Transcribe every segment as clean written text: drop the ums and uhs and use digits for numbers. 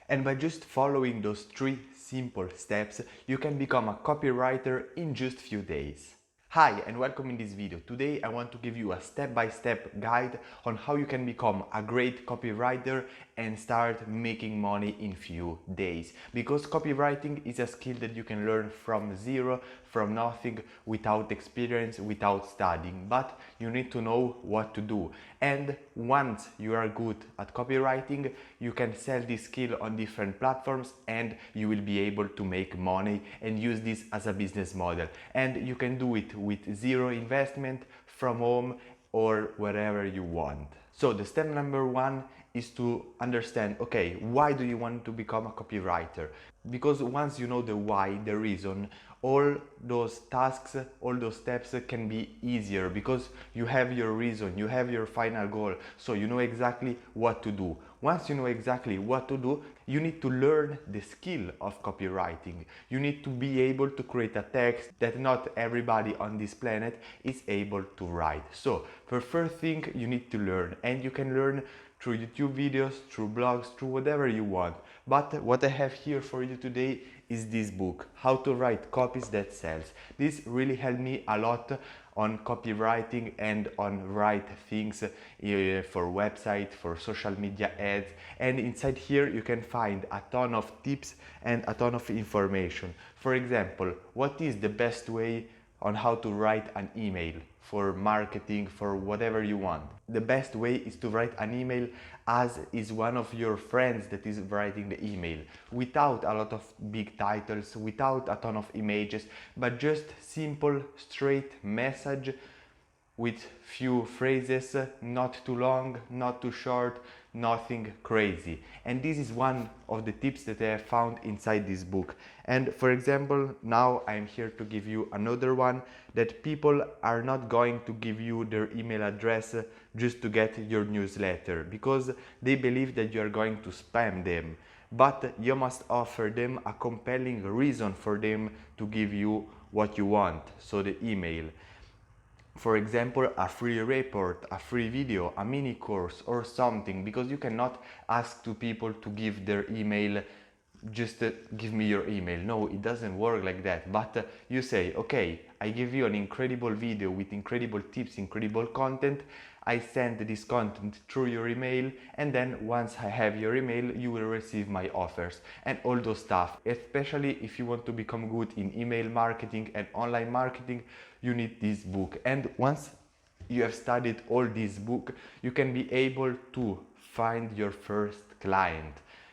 And by just following those 3 simple steps, you can become a copywriter in just few days. Hi and welcome in this video. Today I want to give you a step-by-step guide on how you can become a great copywriter and start making money in few days. Because copywriting is a skill that you can learn from zero, from nothing, without experience, without studying. But you need to know what to do. And once you are good at copywriting, you can sell this skill on different platforms and you will be able to make money and use this as a business model. And you can do it with zero investment from home or wherever you want. So the step number 1 is to understand, okay, why do you want to become a copywriter? Because once you know the why, the reason, all those tasks, all those steps can be easier because you have your reason, you have your final goal, so you know exactly what to do. Once you know exactly what to do, you need to learn the skill of copywriting. You need to be able to create a text that not everybody on this planet is able to write. So, the first thing you need to learn, and you can learn through YouTube videos, through blogs, through whatever you want. But what I have here for you today is this book, How to Write Copies That Sells. This really helped me a lot on copywriting and on write things for website, for social media ads. And inside here you can find a ton of tips and a ton of information. For example, what is the best way on how to write an email for marketing, for whatever you want. The best way is to write an email as is one of your friends that is writing the email, without a lot of big titles, without a ton of images, but just simple, straight message with few phrases, not too long, not too short, nothing crazy. And this is one of the tips that I have found inside this book. And for example, now I'm here to give you another one, that people are not going to give you their email address just to get your newsletter, because they believe that you are going to spam them. But you must offer them a compelling reason for them to give you what you want, so the email. For example, a free report, a free video, a mini course or something, because you cannot ask to people to give their email, just give me your email. No, it doesn't work like that. But you say, okay, I give you an incredible video with incredible tips, incredible content. I send this content through your email, and then once I have your email, you will receive my offers and all those stuff. Especially if you want to become good in email marketing and online marketing, you need this book. And once you have studied all this book, you can be able to find your first client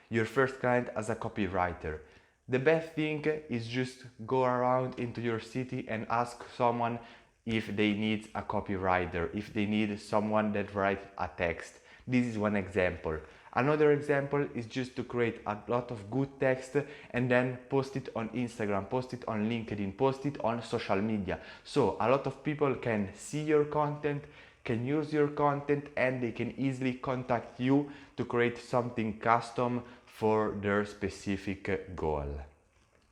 as a copywriter. The best thing is just go around into your city and ask someone if they need a copywriter, if they need someone that writes a text. This is one example. Another example is just to create a lot of good text and then post it on Instagram, post it on LinkedIn, post it on social media. So a lot of people can see your content, can use your content, and they can easily contact you to create something custom for their specific goal.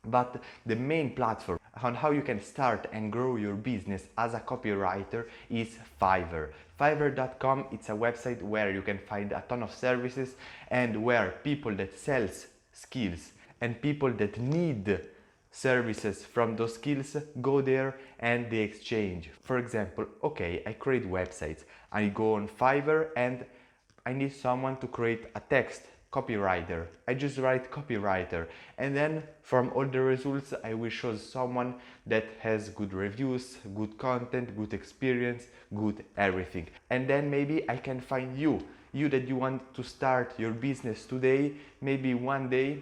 But the main platform on how you can start and grow your business as a copywriter is Fiverr. Fiverr.com, it's a website where you can find a ton of services and where people that sells skills and people that need services from those skills go there and they exchange. For example, okay, I create websites. I go on Fiverr and I need someone to create a text. Copywriter. I just write copywriter, and then from all the results I will show someone that has good reviews, good content, good experience, good everything. And then maybe I can find you that you want to start your business today, maybe one day,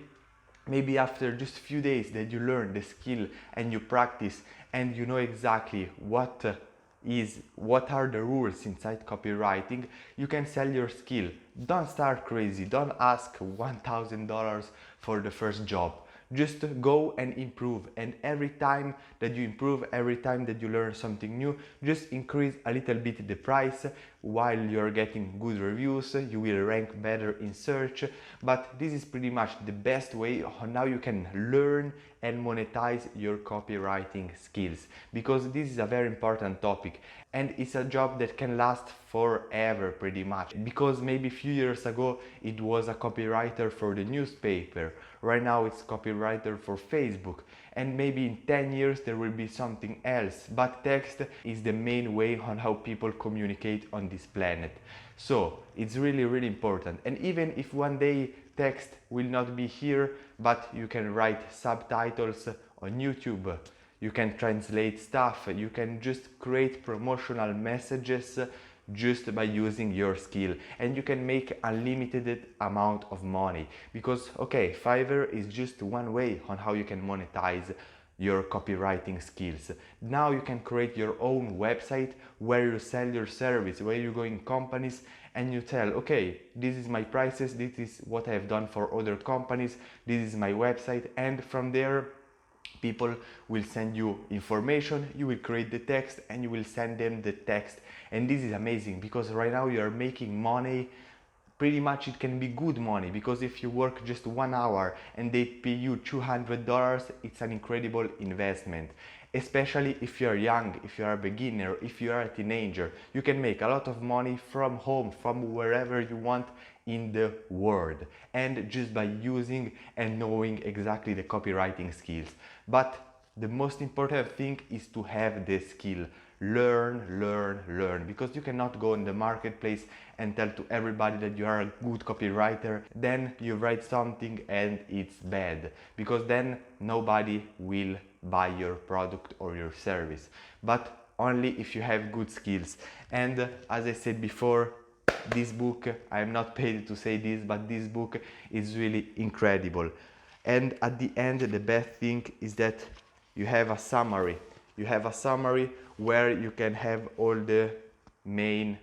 maybe after just a few days that you learn the skill and you practice and you know exactly what are the rules inside copywriting, you can sell your skill. Don't start crazy, don't ask $1,000 for the first job. Just go and improve, and every time that you improve, every time that you learn something new, just increase a little bit the price while you're getting good reviews, you will rank better in search, but this is pretty much the best way on how you can learn and monetize your copywriting skills, because this is a very important topic and it's a job that can last forever pretty much, because maybe a few years ago it was a copywriter for the newspaper, right now it's copywriter for Facebook, and maybe in 10 years there will be something else, but text is the main way on how people communicate on this planet. So it's really important, and even if one day text will not be here, but you can write subtitles on YouTube, you can translate stuff, you can just create promotional messages just by using your skill, and you can make unlimited amount of money, because okay, Fiverr is just one way on how you can monetize your copywriting skills. Now you can create your own website where you sell your service, where you go in companies and you tell, okay, this is my prices, this is what I have done for other companies, this is my website, and from there people will send you information, you will create the text and you will send them the text. And this is amazing, because right now you are making money. Pretty much it can be good money, because if you work just 1 hour and they pay you $200, it's an incredible investment. Especially if you are young, if you are a beginner, if you are a teenager, you can make a lot of money from home, from wherever you want in the world, and just by using and knowing exactly the copywriting skills. But the most important thing is to have the skill. Learn, because you cannot go in the marketplace and tell to everybody that you are a good copywriter, then you write something and it's bad, because then nobody will buy your product or your service, but only if you have good skills. And as I said before, this book, I am not paid to say this, but this book is really incredible. And at the end, the best thing is that you have a summary. You have a summary where you can have all the main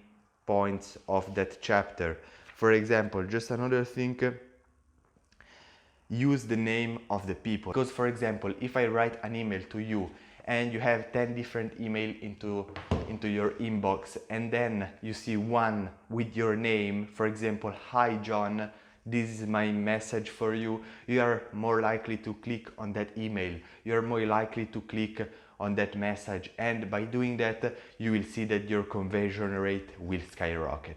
points of that chapter. For example, just another thing, use the name of the people. Because for example, if I write an email to you and you have 10 different emails into your inbox, and then you see one with your name, for example, hi John, this is my message for you, you are more likely to click on that email, you are more likely to click on that message, and by doing that you will see that your conversion rate will skyrocket.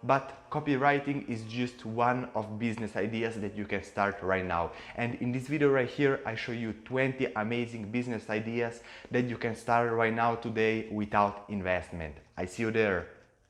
But copywriting is just one of business ideas that you can start right now. And in this video right here, I show you 20 amazing business ideas that you can start right now today without investment. I see you there.